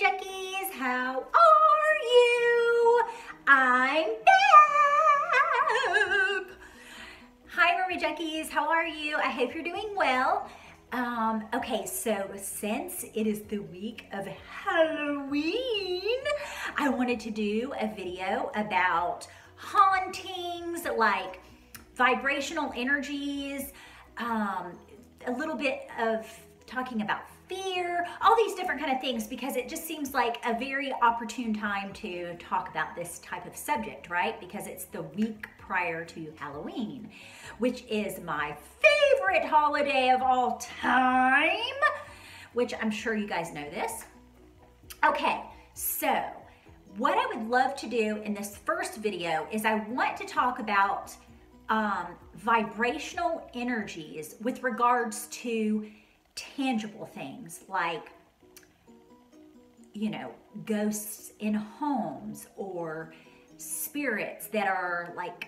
Junkies, how are you? I'm back. Hi Mermaid Junkies, how are you? I hope you're doing well. Okay, so since it is the week of Halloween, I wanted to do a video about hauntings, like vibrational energies, a little bit of talking about fear, all these different kind of things, because it just seems like a very opportune time to talk about this type of subject, right? Because it's the week prior to Halloween, which is my favorite holiday of all time, which I'm sure you guys know this. Okay, so what I would love to do in this first video is I want to talk about vibrational energies with regards to tangible things like, you know, ghosts in homes or spirits that are like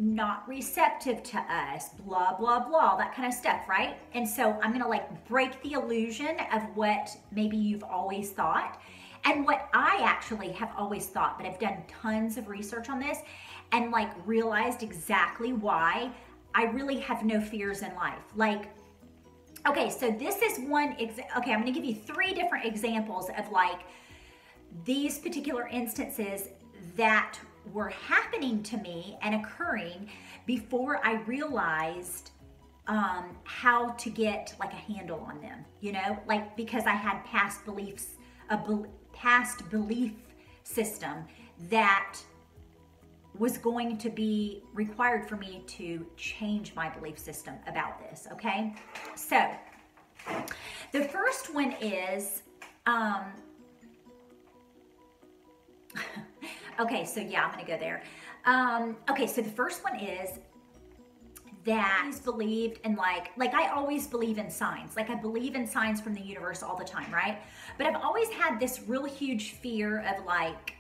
not receptive to us, blah, blah, blah, that kind of stuff, right? And so I'm gonna like break the illusion of what maybe you've always thought and what I actually have always thought, but I've done tons of research on this and like realized exactly why I really have no fears in life. Like, okay, so this is one, okay, I'm gonna give you 3 different examples of like these particular instances that were happening to me and occurring before I realized how to get like a handle on them, you know, like because I had past beliefs, past belief system that was going to be required for me to change my belief system about this, okay? So, the first one is, okay, so yeah, I'm gonna go there. Okay, so the first one is that I always believed in like I always believe in signs. Like I believe in signs from the universe all the time, right? But I've always had this real huge fear of like,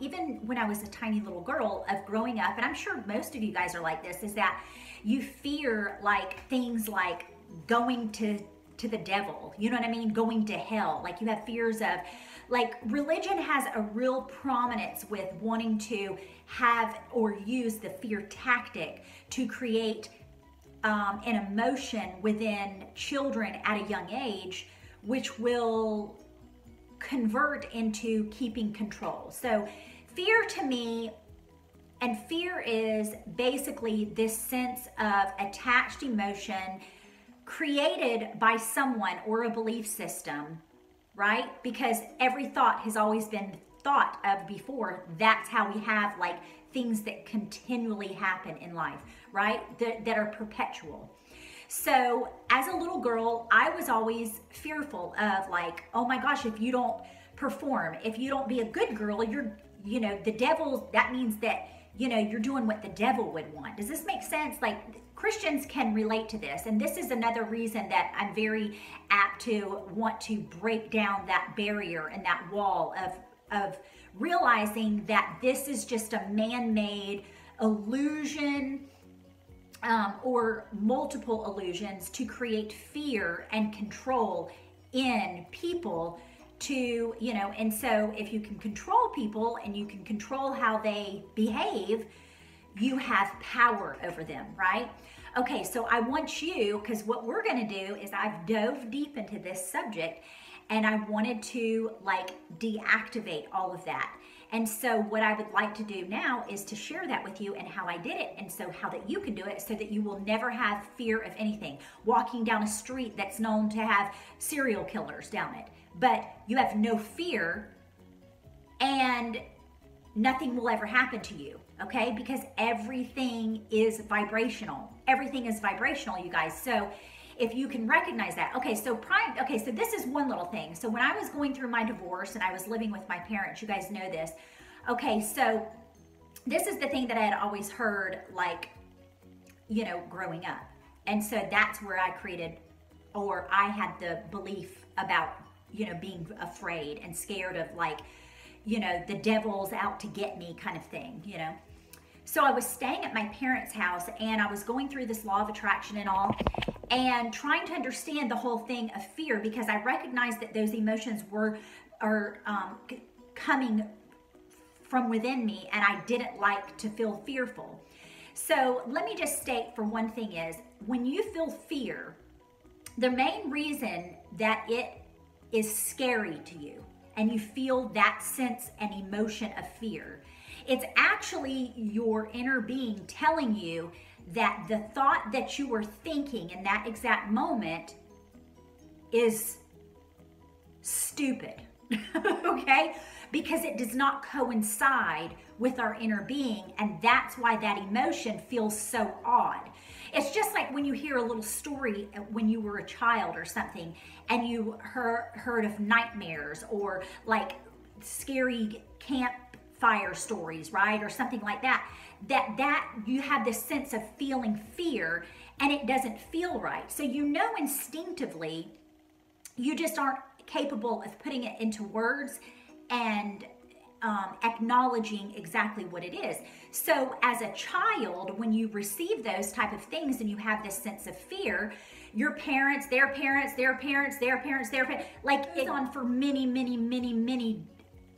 even when I was a tiny little girl, of growing up, and I'm sure most of you guys are like this, is that you fear like things like going to the devil, you know what I mean? Going to hell. Like you have fears of, like religion has a real prominence with wanting to have or use the fear tactic to create an emotion within children at a young age, which will convert into keeping control. So fear to me, and fear is basically this sense of attached emotion created by someone or a belief system, right? Because every thought has always been thought of before. That's how we have like things that continually happen in life, right? That are perpetual. So as a little girl, I was always fearful of like, oh my gosh, if you don't perform, if you don't be a good girl, you're, you know, the devil, that means that, you know, you're doing what the devil would want. Does this make sense? Like Christians can relate to this. And this is another reason that I'm very apt to want to break down that barrier and that wall of realizing that this is just a man-made illusion, or multiple illusions to create fear and control in people to, you know, and so if you can control people and you can control how they behave, you have power over them, right? Okay, so I want you, because what we're gonna do is I've dove deep into this subject and I wanted to like deactivate all of that. And so what I would like to do now is to share that with you and how I did it, and so how that you can do it so that you will never have fear of anything. Walking down a street that's known to have serial killers down it, but you have no fear and nothing will ever happen to you, okay? Because everything is vibrational. Everything is vibrational, you guys. So if you can recognize that. Okay, so this is one little thing. So when I was going through my divorce and I was living with my parents, you guys know this. Okay, so this is the thing that I had always heard, like, you know, growing up. And so that's where I created, or I had the belief about, you know, being afraid and scared of like, you know, the devil's out to get me kind of thing, you know. So I was staying at my parents' house, and I was going through this law of attraction and all, and trying to understand the whole thing of fear, because I recognized that those emotions are coming from within me, and I didn't like to feel fearful. So let me just state, for one thing, is when you feel fear, the main reason that it is scary to you and you feel that sense and emotion of fear, it's actually your inner being telling you that the thought that you were thinking in that exact moment is stupid, okay? Because it does not coincide with our inner being, and that's why that emotion feels so odd. It's just like when you hear a little story when you were a child or something, and you heard of nightmares or like scary campfire stories, right? Or something like that, that you have this sense of feeling fear, and it doesn't feel right. So you know instinctively, you just aren't capable of putting it into words and acknowledging exactly what it is. So as a child, when you receive those type of things and you have this sense of fear, your parents, their parents, their parents, their parents, their parents, like it's on for many, many, many, many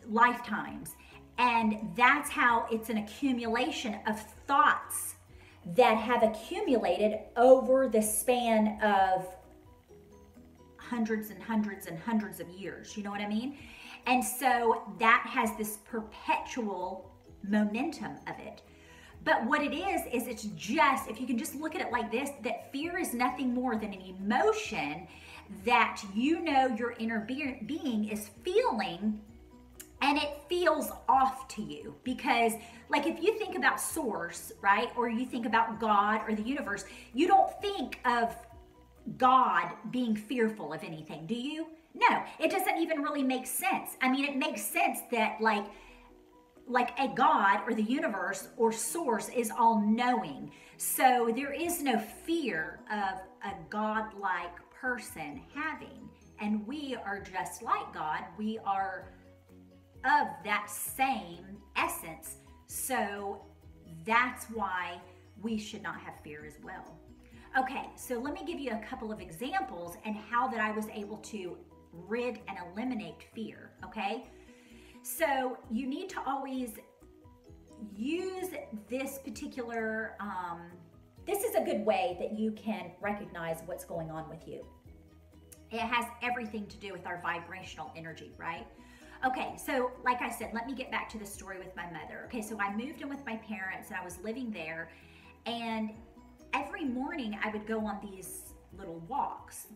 lifetimes. And that's how it's an accumulation of thoughts that have accumulated over the span of hundreds and hundreds and hundreds of years. You know what I mean? And so that has this perpetual momentum of it. But what it is it's just, if you can just look at it like this, that fear is nothing more than an emotion that you know your inner being is feeling, and it feels off to you. Because like if you think about source, right? Or you think about God or the universe, you don't think of God being fearful of anything, do you? No, it doesn't even really make sense. I mean, it makes sense that like a God or the universe or source is all-knowing. So there is no fear of a God-like person having. And we are just like God. We are of that same essence. So that's why we should not have fear as well. Okay, so let me give you a couple of examples and how that I was able to rid and eliminate fear, okay? So you need to always use this particular, this is a good way that you can recognize what's going on with you. It has everything to do with our vibrational energy, right? Okay, so like I said, let me get back to the story with my mother. Okay, so I moved in with my parents and I was living there, and every morning I would go on these little walks,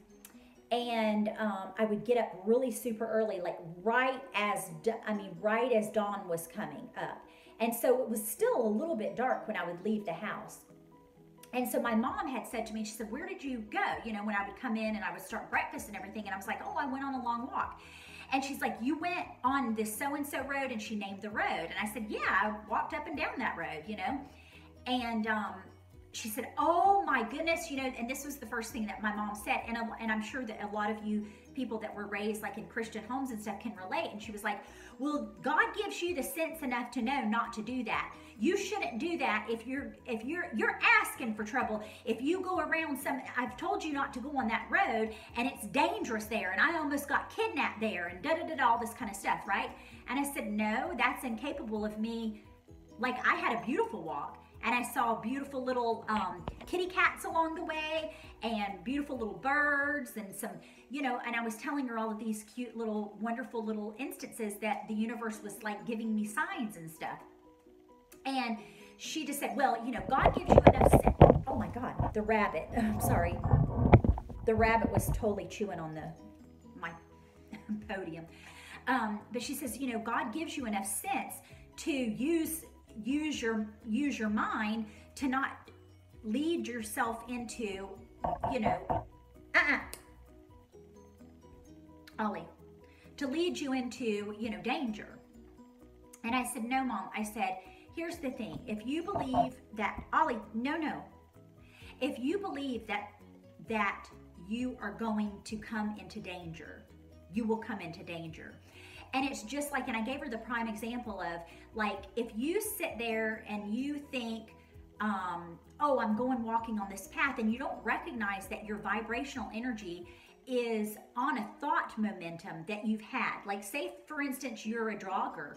and I would get up really super early, like right as dawn was coming up. And so it was still a little bit dark when I would leave the house. And so my mom had said to me, she said, "Where did you go?" You know, when I would come in and I would start breakfast and everything. And I was like, "Oh, I went on a long walk." And she's like, "You went on this so-and-so road?" And she named the road. And I said, "Yeah, I walked up and down that road, you know." And she said, "Oh my goodness," you know, and this was the first thing that my mom said. And I'm sure that a lot of you people that were raised like in Christian homes and stuff can relate. And she was like, "Well, God gives you the sense enough to know not to do that. You shouldn't do that if you're asking for trouble. If you go around I've told you not to go on that road, and it's dangerous there, and I almost got kidnapped there, and all this kind of stuff," right? And I said, "No, that's incapable of me." Like, I had a beautiful walk, and I saw beautiful little kitty cats along the way, and beautiful little birds, and some, you know, and I was telling her all of these cute little, wonderful little instances that the universe was like giving me signs and stuff. And she just said, "Well, you know, God gives you enough sense." Oh my God, the rabbit, I'm sorry. The rabbit was totally chewing on my podium. But she says, "You know, God gives you enough sense to use your mind to not lead yourself into, you know, Ollie, to lead you into, you know, danger." And I said, "No, Mom." I said, "Here's the thing. If you believe that, Ollie, no. If you believe that you are going to come into danger, you will come into danger. And it's just like, and I gave her the prime example of like, if you sit there and you think, oh, I'm going walking on this path, and you don't recognize that your vibrational energy is on a thought momentum that you've had. Like, say for instance, you're a jogger,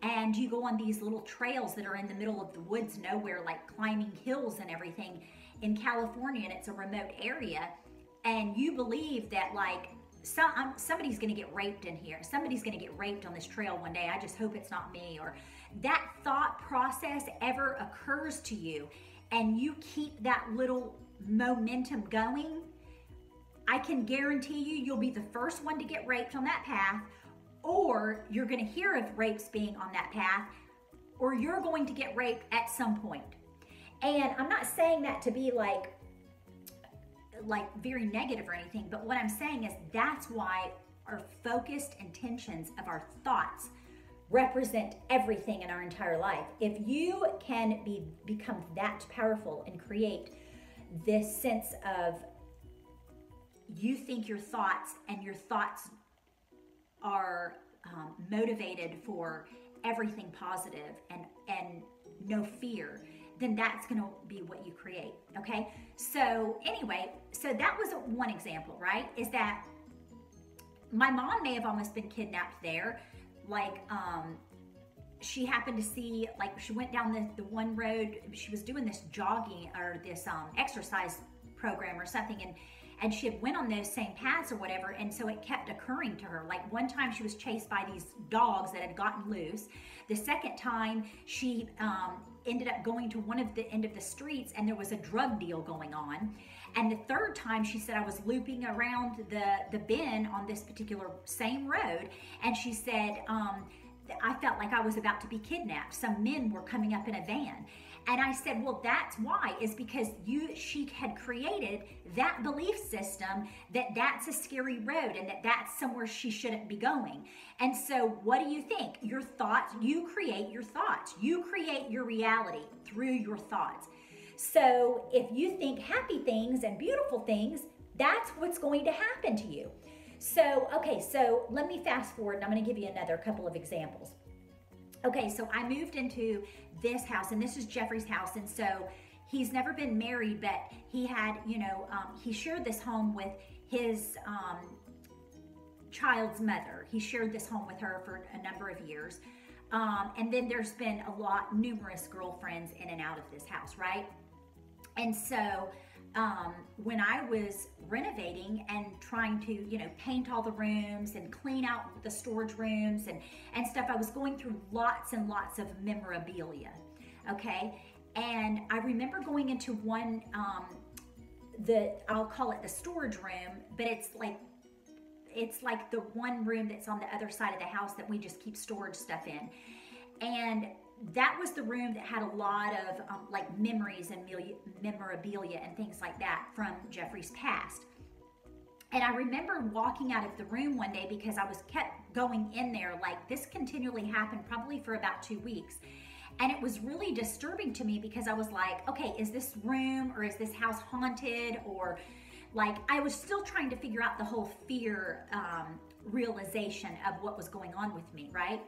and you go on these little trails that are in the middle of the woods nowhere, like climbing hills and everything in California, and it's a remote area, and you believe that like somebody's going to get raped in here. Somebody's going to get raped on this trail one day. I just hope it's not me. Or that thought process ever occurs to you, and you keep that little momentum going, I can guarantee you'll be the first one to get raped on that path, or you're going to hear of rapes being on that path, or you're going to get raped at some point. And I'm not saying that to be like very negative or anything, but what I'm saying is that's why our focused intentions of our thoughts represent everything in our entire life. If you can become that powerful and create this sense of you think your thoughts, and your thoughts are motivated for everything positive and no fear, then that's going to be what you create. Okay. So anyway, so that was one example, right? Is that my mom may have almost been kidnapped there. Like, she happened to see, like, she went down the one road, she was doing this jogging or this exercise program or something, and she had went on those same paths or whatever, and so it kept occurring to her. Like, one time she was chased by these dogs that had gotten loose. The second time she ended up going to one of the end of the streets, and there was a drug deal going on. And the third time she said, I was looping around the bend on this particular same road, and she said, I felt like I was about to be kidnapped. Some men were coming up in a van. And I said, well, that's why, is because she had created that belief system that that's a scary road and that that's somewhere she shouldn't be going. And so what do you think? Your thoughts, you create your thoughts. You create your reality through your thoughts. So if you think happy things and beautiful things, that's what's going to happen to you. So, okay, so let me fast forward, and I'm going to give you another couple of examples. Okay, so I moved into this house, and this is Jeffrey's house, and so he's never been married, but he had, he shared this home with his child's mother. He shared this home with her for a number of years, and then there's been numerous girlfriends in and out of this house, right? And so when I was renovating and trying to, paint all the rooms and clean out the storage rooms and stuff, I was going through lots and lots of memorabilia, okay? And I remember going into one, I'll call it the storage room, but it's like the one room that's on the other side of the house that we just keep storage stuff in. And that was the room that had a lot of like memories and memorabilia and things like that from Jeffrey's past. And I remember walking out of the room one day because I was kept going in there. Like, this continually happened probably for about 2 weeks. And it was really disturbing to me because I was like, okay, is this room or is this house haunted? Or like, I was still trying to figure out the whole fear realization of what was going on with me, right?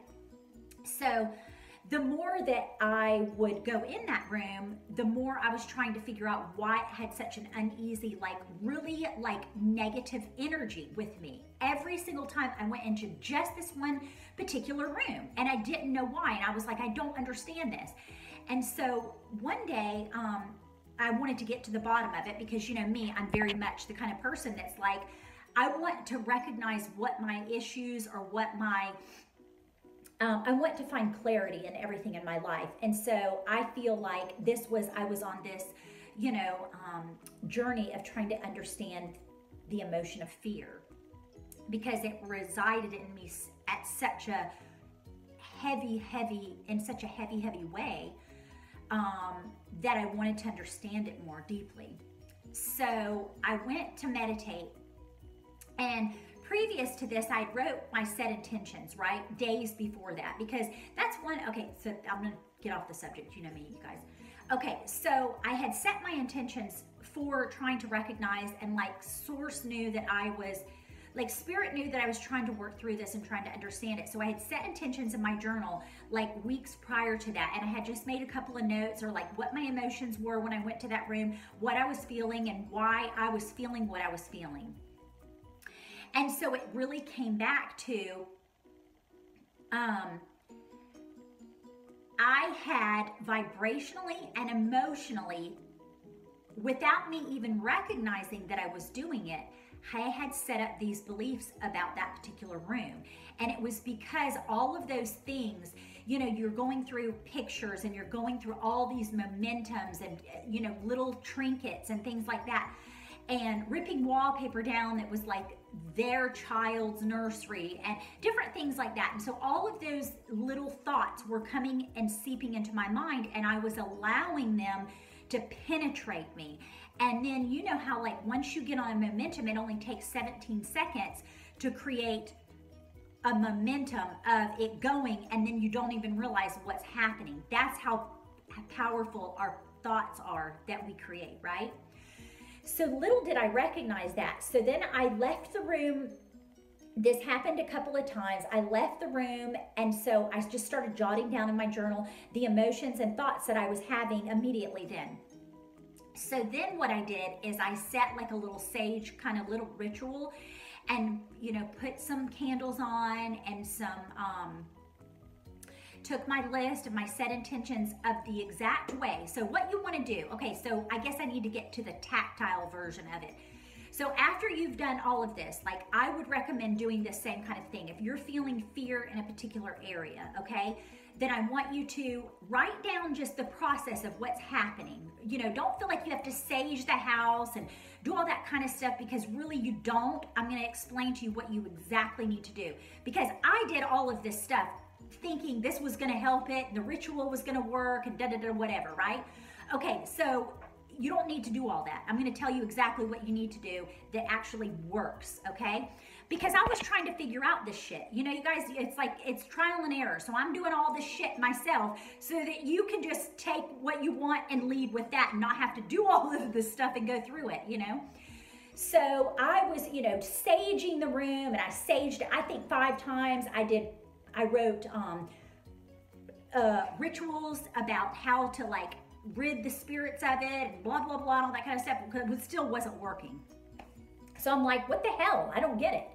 So the more that I would go in that room, the more I was trying to figure out why it had such an uneasy, like really like negative energy with me. Every single time I went into just this one particular room, and I didn't know why. And I was like, I don't understand this. And so one day, I wanted to get to the bottom of it because, me, I'm very much the kind of person that's like, I want to recognize what my issues or what my I want to find clarity in everything in my life. And so I feel like I was on this, journey of trying to understand the emotion of fear, because it resided in me at such a heavy way, that I wanted to understand it more deeply. So I went to meditate, and previous to this, I wrote my set intentions, right? Days before that, because that's one, okay, so I'm gonna get off the subject, you know me, you guys. Okay, so I had set my intentions for trying to recognize, and like Source knew that I was like Spirit knew that I was trying to work through this and trying to understand it. So I had set intentions in my journal like weeks prior to that. And I had just made a couple of notes, or like what my emotions were when I went to that room, what I was feeling, and why I was feeling what I was feeling. And so it really came back to, I had vibrationally and emotionally, without me even recognizing that I was doing it, I had set up these beliefs about that particular room. And it was because all of those things, you know, you're going through pictures and you're going through all these momentums and, you know, little trinkets and things like that. And ripping wallpaper down that was like their child's nursery and different things like that. And so all of those little thoughts were coming and seeping into my mind, and I was allowing them to penetrate me. And then you know how like once you get on a momentum, it only takes 17 seconds to create a momentum of it going, and then you don't even realize what's happening. That's how powerful our thoughts are that we create, right? So little did I recognize that. So then I left the room. This happened a couple of times. I left the room, and so I just started jotting down in my journal the emotions and thoughts that I was having immediately then. So then what I did is I set like a little sage kind of little ritual, and you know, put some candles on and some took my list of my set intentions of the exact way. So what you want to do, okay, so I guess I need to get to the tactile version of it. So after you've done all of this, like I would recommend doing the same kind of thing. If you're feeling fear in a particular area, okay, then I want you to write down just the process of what's happening. You know, don't feel like you have to sage the house and do all that kind of stuff, because really you don't. I'm going to explain to you what you exactly need to do, because I did all of this stuff thinking this was going to help it and the ritual was going to work and da-da-da whatever, right? Okay, so you don't need to do all that. I'm going to tell you exactly what you need to do that actually works, okay? Because I was trying to figure out this shit. You know, you guys, it's like, it's trial and error. So I'm doing all this shit myself so that you can just take what you want and lead with that and not have to do all of this stuff and go through it, you know? So I was, you know, saging the room, and I saged it, I think 5 times. I wrote rituals about how to like rid the spirits of it and blah, blah, blah, and all that kind of stuff, because it still wasn't working. So I'm like, what the hell? I don't get it.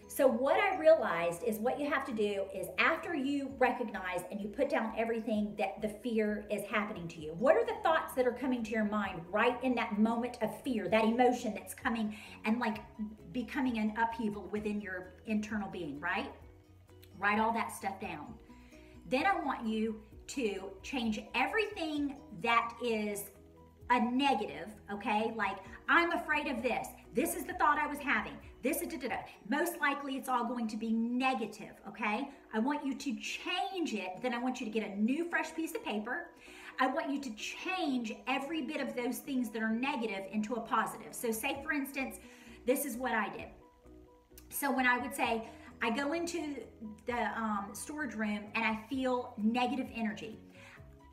So what I realized is what you have to do is, after you recognize and you put down everything that the fear is happening to you, what are the thoughts that are coming to your mind right in that moment of fear, that emotion that's coming and like becoming an upheaval within your internal being, right? Write all that stuff down. Then I want you to change everything that is a negative, okay? Like, I'm afraid of this. This is the thought I was having. This, da-da-da. Most likely it's all going to be negative, okay? I want you to change it. Then I want you to get a new fresh piece of paper. I want you to change every bit of those things that are negative into a positive. So say, for instance, this is what I did. So when I would say, I go into the storage room and I feel negative energy.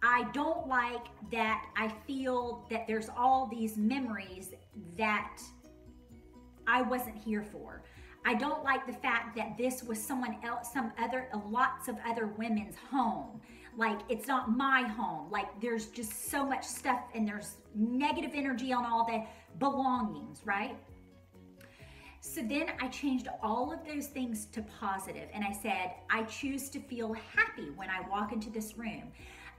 I don't like that I feel that there's all these memories that I wasn't here for. I don't like the fact that this was someone else, lots of other women's home. Like, it's not my home. Like, there's just so much stuff and there's negative energy on all the belongings, right? So then I changed all of those things to positive, and I said, I choose to feel happy when I walk into this room.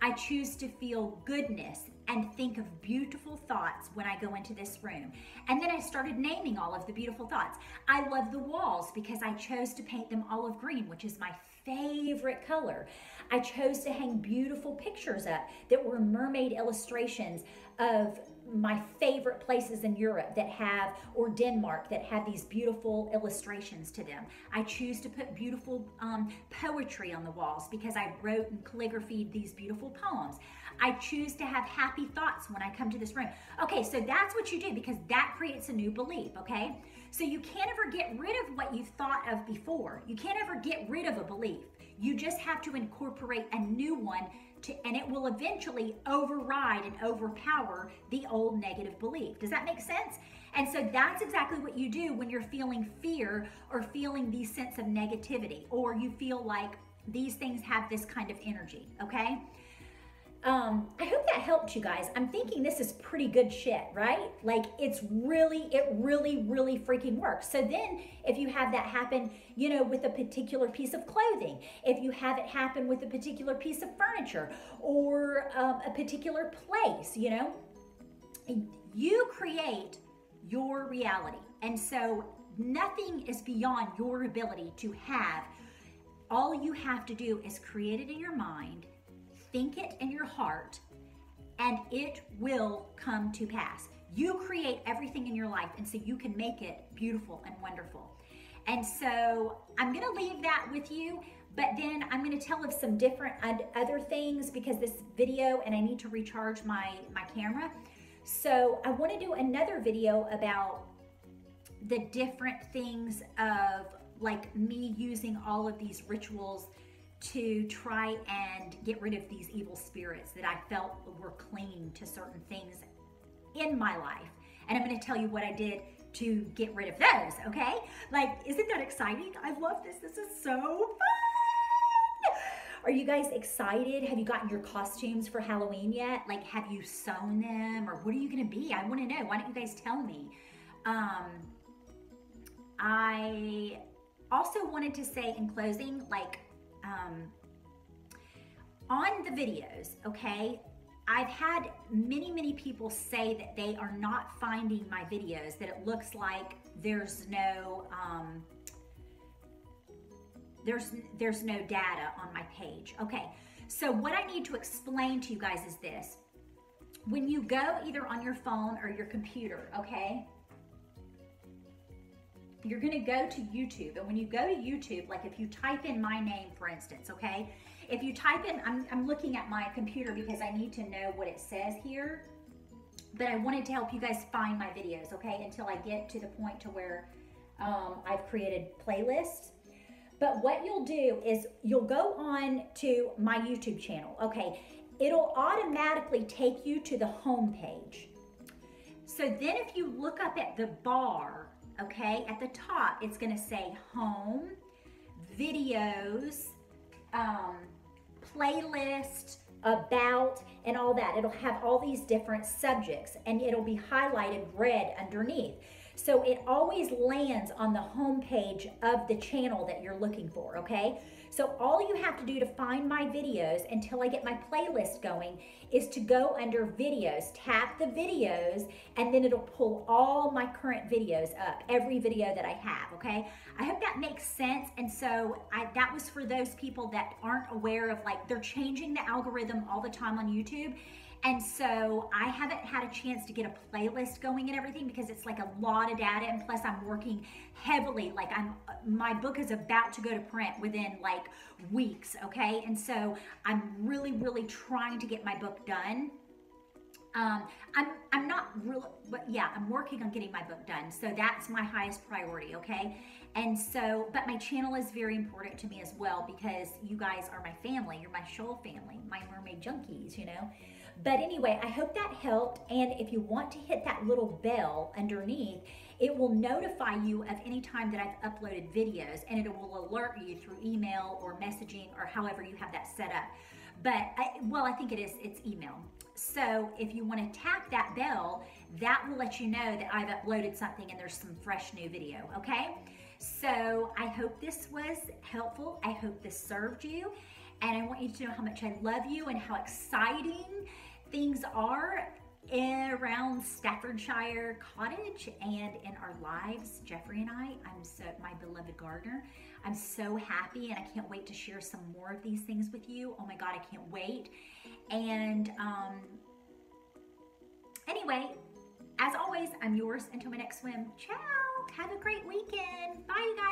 I choose to feel goodness and think of beautiful thoughts when I go into this room. And then I started naming all of the beautiful thoughts. I love the walls because I chose to paint them olive green, which is my favorite color. I chose to hang beautiful pictures up that were mermaid illustrations of my favorite places in Europe that have, or Denmark, that have these beautiful illustrations to them. I choose to put beautiful poetry on the walls because I wrote and calligraphied these beautiful poems. I choose to have happy thoughts when I come to this room. Okay, so that's what you do, because that creates a new belief, okay? So you can't ever get rid of what you thought of before. You can't ever get rid of a belief. You just have to incorporate a new one and it will eventually override and overpower the old negative belief. Does that make sense? And so that's exactly what you do when you're feeling fear or feeling these sense of negativity, or you feel like these things have this kind of energy, okay? I hope that helped you guys. I'm thinking this is pretty good shit, right? Like it really freaking works. So then if you have that happen, you know, with a particular piece of clothing, if you have it happen with a particular piece of furniture or a particular place, you know, you create your reality. And so nothing is beyond your ability to have. All you have to do is create it in your mind, think it in your heart, and it will come to pass. You create everything in your life, and so you can make it beautiful and wonderful. And so I'm gonna leave that with you, but then I'm gonna tell of some different other things because this video, and I need to recharge my camera. So I wanna do another video about the different things of like me using all of these rituals to try and get rid of these evil spirits that I felt were clinging to certain things in my life. And I'm gonna tell you what I did to get rid of those, okay? Like, isn't that exciting? I love this. This is so fun. Are you guys excited? Have you gotten your costumes for Halloween yet? Like, have you sewn them, or what are you gonna be? I wanna know. Why don't you guys tell me? I also wanted to say in closing, like, on the videos, okay, I've had many people say that they are not finding my videos, that it looks like there's no there's no data on my page. Okay, so what I need to explain to you guys is this. When you go either on your phone or your computer, okay, you're gonna go to YouTube, and when you go to YouTube, like if you type in my name, for instance, okay? If you type in, I'm looking at my computer because I need to know what it says here, but I wanted to help you guys find my videos, okay? Until I get to the point to where I've created playlists. But what you'll do is you'll go on to my YouTube channel, okay? It'll automatically take you to the home page. So then if you look up at the bar, okay, at the top, it's gonna say home, videos, playlist, about, and all that. It'll have all these different subjects, and it'll be highlighted red underneath. So it always lands on the home page of the channel that you're looking for, okay? So all you have to do to find my videos until I get my playlist going is to go under videos, tap the videos, and then it'll pull all my current videos up, every video that I have, okay? I hope that makes sense. And so that was for those people that aren't aware of, like, they're changing the algorithm all the time on YouTube. And so I haven't had a chance to get a playlist going and everything because it's like a lot of data, and plus I'm working heavily. Like my book is about to go to print within like weeks, okay? And so I'm really trying to get my book done. I'm not really, but yeah, I'm working on getting my book done. So that's my highest priority, okay? And so, but my channel is very important to me as well because you guys are my family. You're my shoal family, my mermaid junkies, you know? But anyway, I hope that helped. And if you want to hit that little bell underneath, it will notify you of any time that I've uploaded videos, and it will alert you through email or messaging or however you have that set up. But I think it's email. So if you want to tap that bell, that will let you know that I've uploaded something and there's some fresh new video, okay? So I hope this was helpful. I hope this served you. And I want you to know how much I love you and how exciting things are around Staffordshire Cottage and in our lives, Jeffrey and I. My beloved gardener. I'm so happy, and I can't wait to share some more of these things with you. Oh my God, I can't wait. And anyway, as always, I'm yours until my next swim. Ciao. Have a great weekend. Bye, you guys.